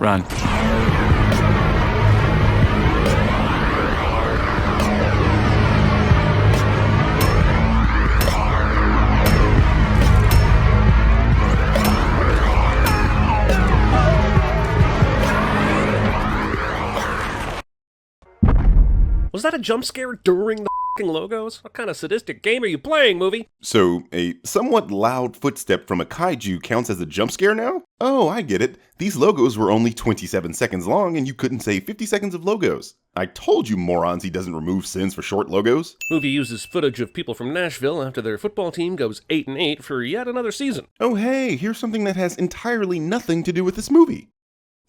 Run. Was that a jump scare during the f***ing logos? What kind of sadistic game are you playing, movie? So, a somewhat loud footstep from a kaiju counts as a jump scare now? Oh, I get it. These logos were only 27 seconds long and you couldn't say 50 seconds of logos. I told you morons he doesn't remove sins for short logos. Movie uses footage of people from Nashville after their football team goes 8-8 for yet another season. Oh hey, here's something that has entirely nothing to do with this movie.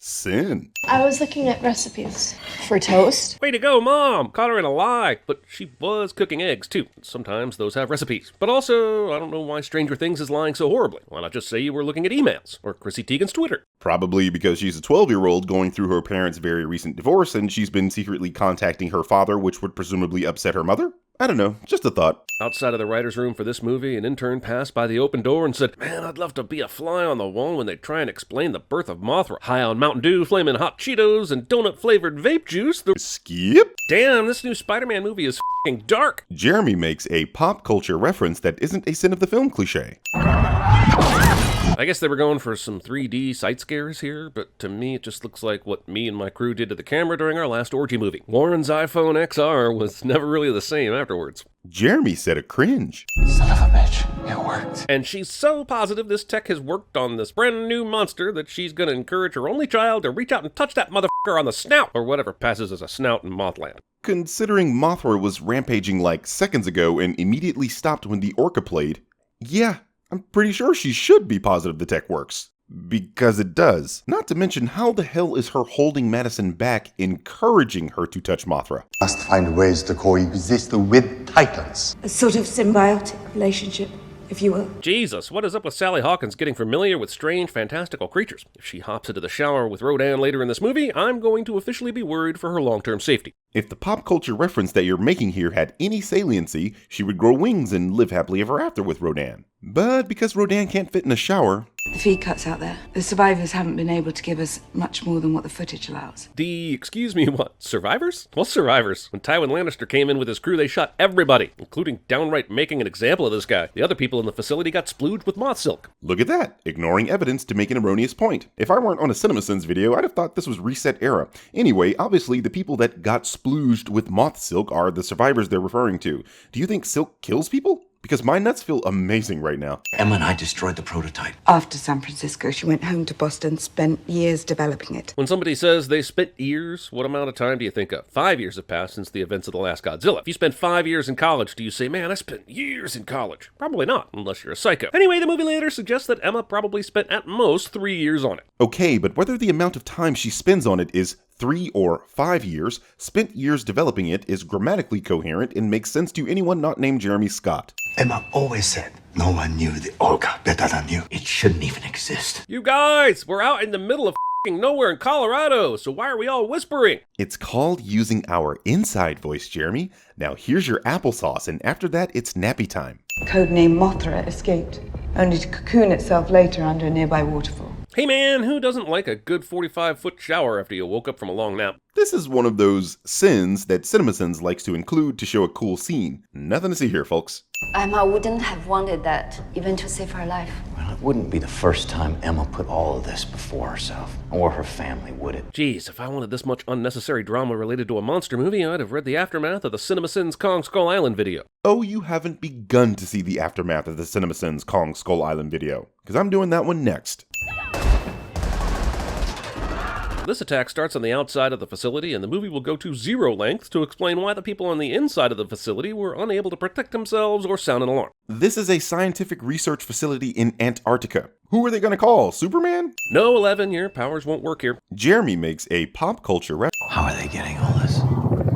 Sin. I was looking at recipes for toast. Way to go, Mom! Caught her in a lie, but she was cooking eggs too. Sometimes those have recipes. But also, I don't know why Stranger Things is lying so horribly. Why not just say you were looking at emails, or Chrissy Teigen's Twitter? Probably because she's a 12-year-old going through her parents' very recent divorce and she's been secretly contacting her father, which would presumably upset her mother? I don't know, just a thought. Outside of the writer's room for this movie, an intern passed by the open door and said, "Man, I'd love to be a fly on the wall when they try and explain the birth of Mothra. High on Mountain Dew, flaming hot Cheetos, and donut-flavored vape juice. Skip? Damn, this new Spider-Man movie is f***ing dark." Jeremy makes a pop culture reference that isn't a sin of the film cliche. I guess they were going for some 3D sight scares here, but to me it just looks like what me and my crew did to the camera during our last orgy movie. Warren's iPhone XR was never really the same afterwards. Jeremy said a cringe. Son of a bitch. It worked. And she's so positive this tech has worked on this brand new monster that she's gonna encourage her only child to reach out and touch that motherfucker on the snout, or whatever passes as a snout in Mothland. Considering Mothra was rampaging like seconds ago and immediately stopped when the orca played, yeah, I'm pretty sure she should be positive the tech works. Because it does. Not to mention, how the hell is her holding Madison back encouraging her to touch Mothra? Must find ways to coexist with titans. A sort of symbiotic relationship, if you will. Jesus, what is up with Sally Hawkins getting familiar with strange, fantastical creatures? If she hops into the shower with Rodan later in this movie, I'm going to officially be worried for her long-term safety. If the pop culture reference that you're making here had any saliency, she would grow wings and live happily ever after with Rodan. But because Rodan can't fit in a shower... The feed cuts out there. The survivors haven't been able to give us much more than what the footage allows. Excuse me, what? Survivors? Well, survivors. When Tywin Lannister came in with his crew, they shot everybody, including downright making an example of this guy. The other people in the facility got splooged with moth silk. Look at that, ignoring evidence to make an erroneous point. If I weren't on a CinemaSins video, I'd have thought this was Reset Era. Anyway, obviously the people that got splooged with moth silk are the survivors they're referring to. Do you think silk kills people? Because my nuts feel amazing right now. Emma and I destroyed the prototype. After San Francisco, she went home to Boston, spent years developing it. When somebody says they spent years, what amount of time do you think of? 5 years have passed since the events of the last Godzilla. If you spent 5 years in college, do you say, man, I spent years in college? Probably not, unless you're a psycho. Anyway, the movie later suggests that Emma probably spent at most 3 years on it. Okay, but whether the amount of time she spends on it is 3 or 5 years, spent years developing it is grammatically coherent and makes sense to anyone not named Jeremy Scott. Emma always said no one knew the Olga better than you. It shouldn't even exist. You guys, we're out in the middle of f***ing nowhere in Colorado, so why are we all whispering? It's called using our inside voice, Jeremy. Now here's your applesauce, and after that, it's nappy time. Codename Mothra escaped, only to cocoon itself later under a nearby waterfall. Hey man, who doesn't like a good 45-foot shower after you woke up from a long nap? This is one of those sins that CinemaSins likes to include to show a cool scene. Nothing to see here, folks. Emma wouldn't have wanted that, even to save her life. Well, it wouldn't be the first time Emma put all of this before herself, or her family, would it? Jeez, if I wanted this much unnecessary drama related to a monster movie, I'd have read the aftermath of the CinemaSins Kong Skull Island video. Oh, you haven't begun to see the aftermath of the CinemaSins Kong Skull Island video, because I'm doing that one next. This attack starts on the outside of the facility, and the movie will go to zero lengths to explain why the people on the inside of the facility were unable to protect themselves or sound an alarm. This is a scientific research facility in Antarctica. Who are they going to call? Superman? No, 11, your powers won't work here. Jeremy makes a pop culture reference. How are they getting all this?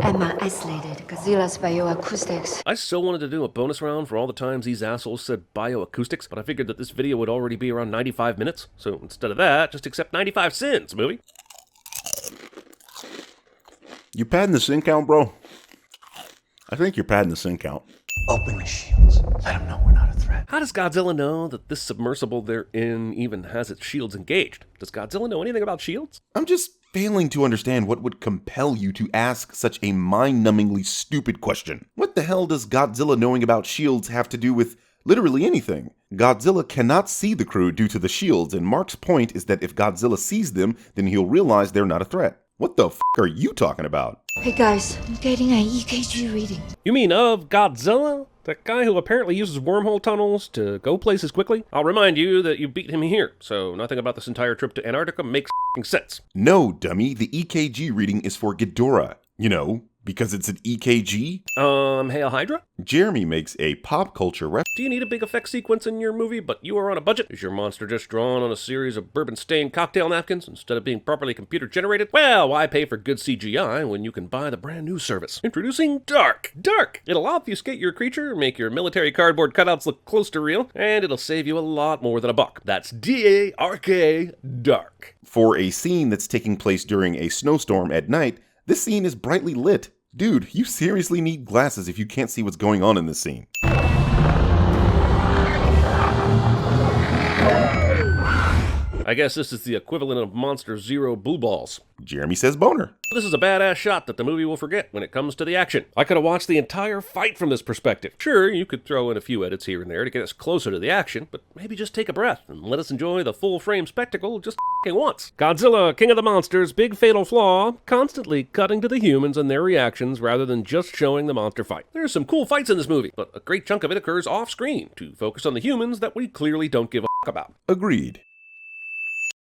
Emma isolated Godzilla's bioacoustics. I still wanted to do a bonus round for all the times these assholes said bioacoustics, but I figured that this video would already be around 95 minutes, so instead of that, just accept 95 cents, movie. You padding the sink out, bro? I think you're padding the sin count. Open the shields. Let them know we're not a threat. How does Godzilla know that this submersible they're in even has its shields engaged? Does Godzilla know anything about shields? I'm just failing to understand what would compel you to ask such a mind-numbingly stupid question. What the hell does Godzilla knowing about shields have to do with literally anything? Godzilla cannot see the crew due to the shields, and Mark's point is that if Godzilla sees them, then he'll realize they're not a threat. What the f*** are you talking about? Hey guys, I'm getting an EKG reading. You mean of Godzilla? That guy who apparently uses wormhole tunnels to go places quickly? I'll remind you that you beat him here, so nothing about this entire trip to Antarctica makes sense. No, dummy, the EKG reading is for Ghidorah. You know, because it's an EKG? Hail Hydra? Jeremy makes a pop culture reference. Do you need a big effect sequence in your movie, but you are on a budget? Is your monster just drawn on a series of bourbon-stained cocktail napkins instead of being properly computer-generated? Well, why pay for good CGI when you can buy the brand new service? Introducing Dark. Dark! It'll obfuscate your creature, make your military cardboard cutouts look close to real, and it'll save you a lot more than $1. That's D-A-R-K, Dark. For a scene that's taking place during a snowstorm at night, this scene is brightly lit. Dude, you seriously need glasses if you can't see what's going on in this scene. I guess this is the equivalent of Monster Zero Blue Balls. Jeremy says boner. This is a badass shot that the movie will forget when it comes to the action. I could have watched the entire fight from this perspective. Sure, you could throw in a few edits here and there to get us closer to the action, but maybe just take a breath and let us enjoy the full-frame spectacle just once. Godzilla, King of the Monsters, big fatal flaw, constantly cutting to the humans and their reactions rather than just showing the monster fight. There's some cool fights in this movie, but a great chunk of it occurs off-screen to focus on the humans that we clearly don't give a about. Agreed.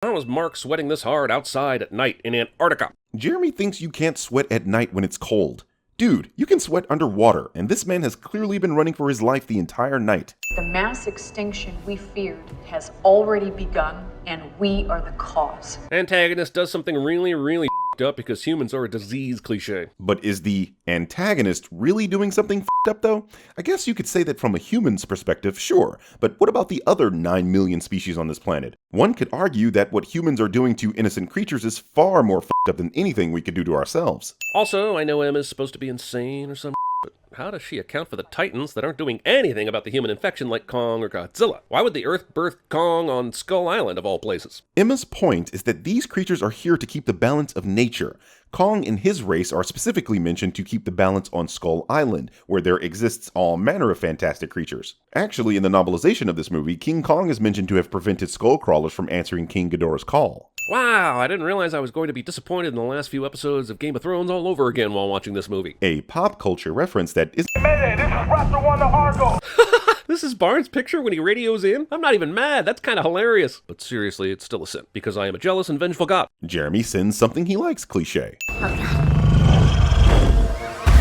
How is Mark sweating this hard outside at night in Antarctica? Jeremy thinks you can't sweat at night when it's cold. Dude, you can sweat underwater, and this man has clearly been running for his life the entire night. The mass extinction we feared has already begun, and we are the cause. Antagonist does something really up because humans are a disease cliche. But is the antagonist really doing something up though? I guess you could say that from a human's perspective, sure, but what about the other 9 million species on this planet? One could argue that what humans are doing to innocent creatures is far more up than anything we could do to ourselves. Also, I know Emma's supposed to be insane or something, but how does she account for the Titans that aren't doing anything about the human infection like Kong or Godzilla? Why would the Earth birth Kong on Skull Island of all places? Emma's point is that these creatures are here to keep the balance of nature. Kong and his race are specifically mentioned to keep the balance on Skull Island, where there exists all manner of fantastic creatures. Actually, in the novelization of this movie, King Kong is mentioned to have prevented Skullcrawlers from answering King Ghidorah's call. Wow, I didn't realize I was going to be disappointed in the last few episodes of Game of Thrones all over again while watching this movie. A pop culture reference that is— Mayday, this is Raptor 1 to Argo. This is Barnes' picture when he radios in? I'm not even mad, that's kind of hilarious. But seriously, it's still a sin, because I am a jealous and vengeful god. Jeremy sends something he likes cliche.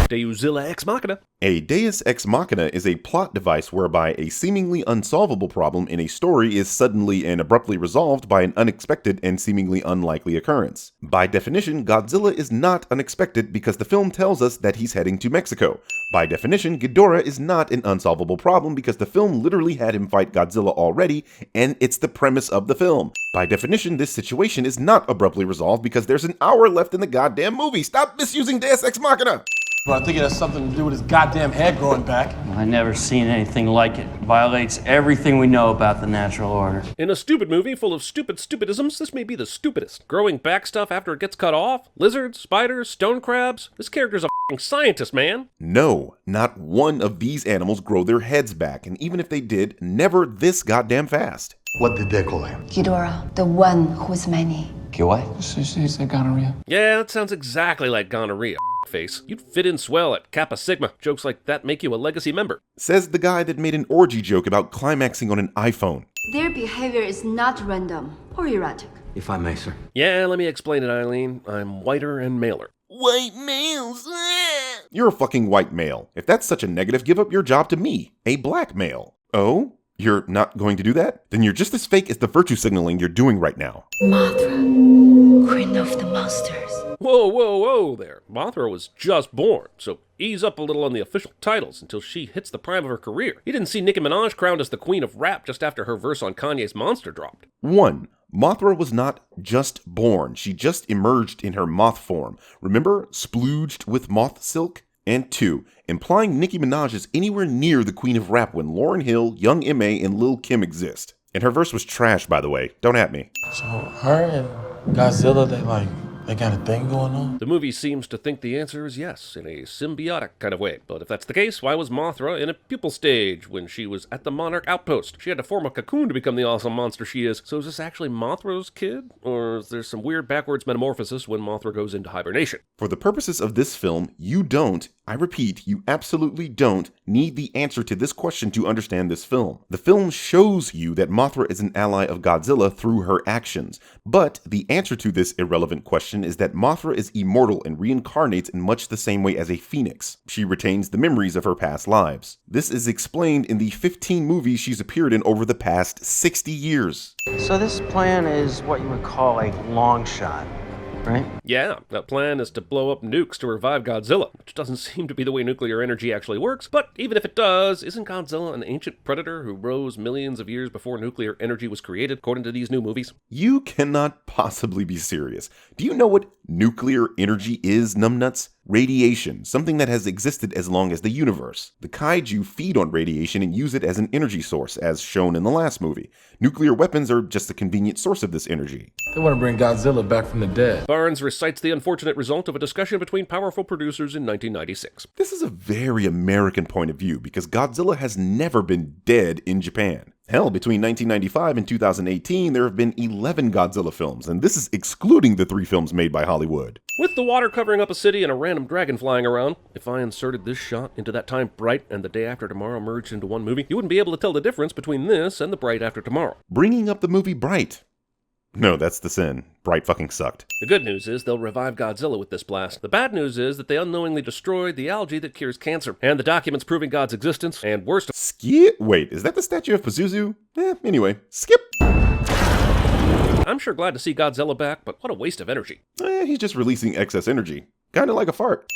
Deusilla Ex Machina. A Deus Ex Machina is a plot device whereby a seemingly unsolvable problem in a story is suddenly and abruptly resolved by an unexpected and seemingly unlikely occurrence. By definition, Godzilla is not unexpected because the film tells us that he's heading to Mexico. By definition, Ghidorah is not an unsolvable problem because the film literally had him fight Godzilla already, and it's the premise of the film. By definition, this situation is not abruptly resolved because there's an hour left in the goddamn movie. Stop misusing Deus Ex Machina! Well, I think it has something to do with his goddamn head growing back. I never seen anything like it. Violates everything we know about the natural order. In a stupid movie full of stupidisms, this may be the stupidest. Growing back stuff after it gets cut off? Lizards, spiders, stone crabs? This character's a f***ing scientist, man. No, not one of these animals grow their heads back, and even if they did, never this goddamn fast. What did they call him? Ghidorah, the one who's many. What? She said gonorrhea. Yeah, that sounds exactly like gonorrhea, face. You'd fit in swell at Kappa Sigma. Jokes like that make you a legacy member. Says the guy that made an orgy joke about climaxing on an iPhone. Their behavior is not random or erratic. If I may, sir. Yeah, let me explain it, Eileen. I'm whiter and maler. White males? You're a fucking white male. If that's such a negative, give up your job to me, a black male. Oh? You're not going to do that? Then you're just as fake as the virtue signaling you're doing right now. Mothra, queen of the monsters. Whoa there. Mothra was just born, so ease up a little on the official titles until she hits the prime of her career. You didn't see Nicki Minaj crowned as the queen of rap just after her verse on Kanye's Monster dropped. 1. Mothra was not just born. She just emerged in her moth form. Remember, splooged with moth silk? And 2, implying Nicki Minaj is anywhere near the queen of rap when Lauryn Hill, Young M.A., and Lil' Kim exist. And her verse was trash, by the way. Don't at me. So her and Godzilla, they got a thing going on? The movie seems to think the answer is yes, in a symbiotic kind of way. But if that's the case, why was Mothra in a pupal stage when she was at the Monarch outpost? She had to form a cocoon to become the awesome monster she is. So is this actually Mothra's kid? Or is there some weird backwards metamorphosis when Mothra goes into hibernation? For the purposes of this film, you don't, I repeat, you absolutely don't need the answer to this question to understand this film. The film shows you that Mothra is an ally of Godzilla through her actions. But the answer to this irrelevant question is that Mothra is immortal and reincarnates in much the same way as a phoenix. She retains the memories of her past lives. This is explained in the 15 movies she's appeared in over the past 60 years. So this plan is what you would call a long shot, right? Yeah, that plan is to blow up nukes to revive Godzilla, which doesn't seem to be the way nuclear energy actually works, but even if it does, isn't Godzilla an ancient predator who rose millions of years before nuclear energy was created, according to these new movies? You cannot possibly be serious. Do you know what nuclear energy is, numbnuts? Radiation, something that has existed as long as the universe. The kaiju feed on radiation and use it as an energy source, as shown in the last movie. Nuclear weapons are just a convenient source of this energy. They want to bring Godzilla back from the dead. Barnes recites the unfortunate result of a discussion between powerful producers in 1996. This is a very American point of view because Godzilla has never been dead in Japan. Hell, between 1995 and 2018, there have been 11 Godzilla films, and this is excluding the 3 films made by Hollywood. With the water covering up a city and a random dragon flying around, if I inserted this shot into that time Bright and The Day After Tomorrow merged into one movie, you wouldn't be able to tell the difference between this and The Bright After Tomorrow. Bringing up the movie Bright. No, that's the sin. Bright fucking sucked. The good news is they'll revive Godzilla with this blast. The bad news is that they unknowingly destroyed the algae that cures cancer, and the documents proving God's existence, and worst... Wait, is that the statue of Pazuzu? Anyway, skip. I'm sure glad to see Godzilla back, but what a waste of energy. He's just releasing excess energy. Kinda like a fart.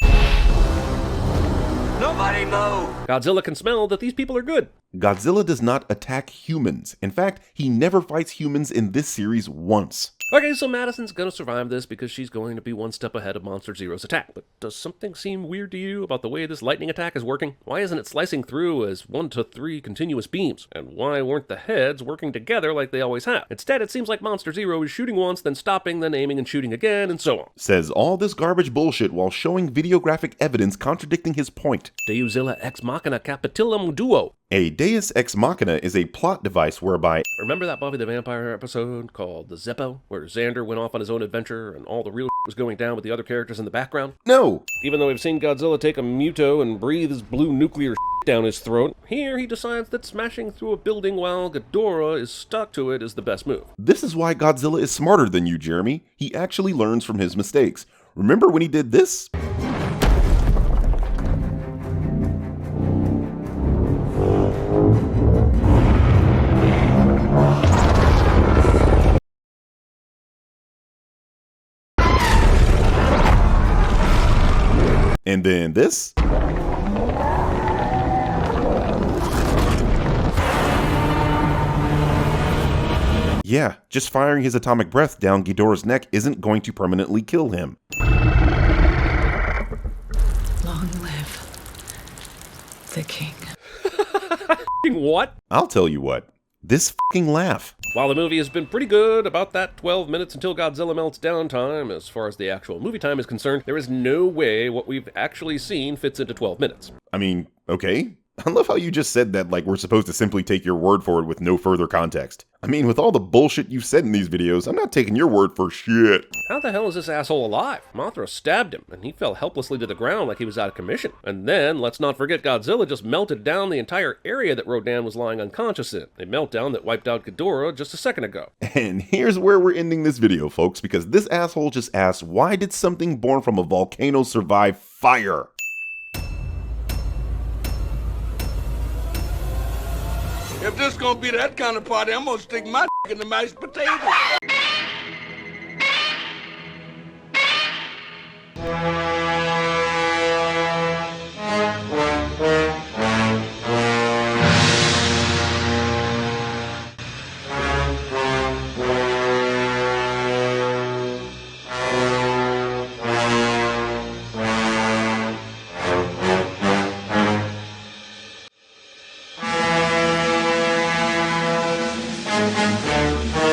Nobody move! Godzilla can smell that these people are good. Godzilla does not attack humans. In fact, he never fights humans in this series once. Okay, so Madison's gonna survive this because she's going to be one step ahead of Monster Zero's attack. But does something seem weird to you about the way this lightning attack is working? Why isn't it slicing through as 1 to 3 continuous beams? And why weren't the heads working together like they always have? Instead, it seems like Monster Zero is shooting once, then stopping, then aiming and shooting again, and so on. Says all this garbage bullshit while showing videographic evidence contradicting his point. Deusilla ex machina capitulum duo. A Deus Ex Machina is a plot device whereby... Remember that Buffy the Vampire episode called The Zeppo, where Xander went off on his own adventure and all the real was going down with the other characters in the background? No! Even though we've seen Godzilla take a Muto and breathe his blue nuclear down his throat, here he decides that smashing through a building while Ghidorah is stuck to it is the best move. This is why Godzilla is smarter than you, Jeremy. He actually learns from his mistakes. Remember when he did this? And then this. Yeah, just firing his atomic breath down Ghidorah's neck isn't going to permanently kill him. Long live the king. What? I'll tell you what. This fucking laugh. While the movie has been pretty good about that 12 minutes until Godzilla melts down time, as far as the actual movie time is concerned, there is no way what we've actually seen fits into 12 minutes. I mean, okay. I love how you just said that like we're supposed to simply take your word for it with no further context. I mean, with all the bullshit you've said in these videos, I'm not taking your word for shit. How the hell is this asshole alive? Mothra stabbed him, and he fell helplessly to the ground like he was out of commission. And then, let's not forget Godzilla just melted down the entire area that Rodan was lying unconscious in. A meltdown that wiped out Ghidorah just a second ago. And here's where we're ending this video, folks, because this asshole just asked, why did something born from a volcano survive fire? If this gonna be that kind of party, I'm gonna stick my in the mashed potatoes. Bye.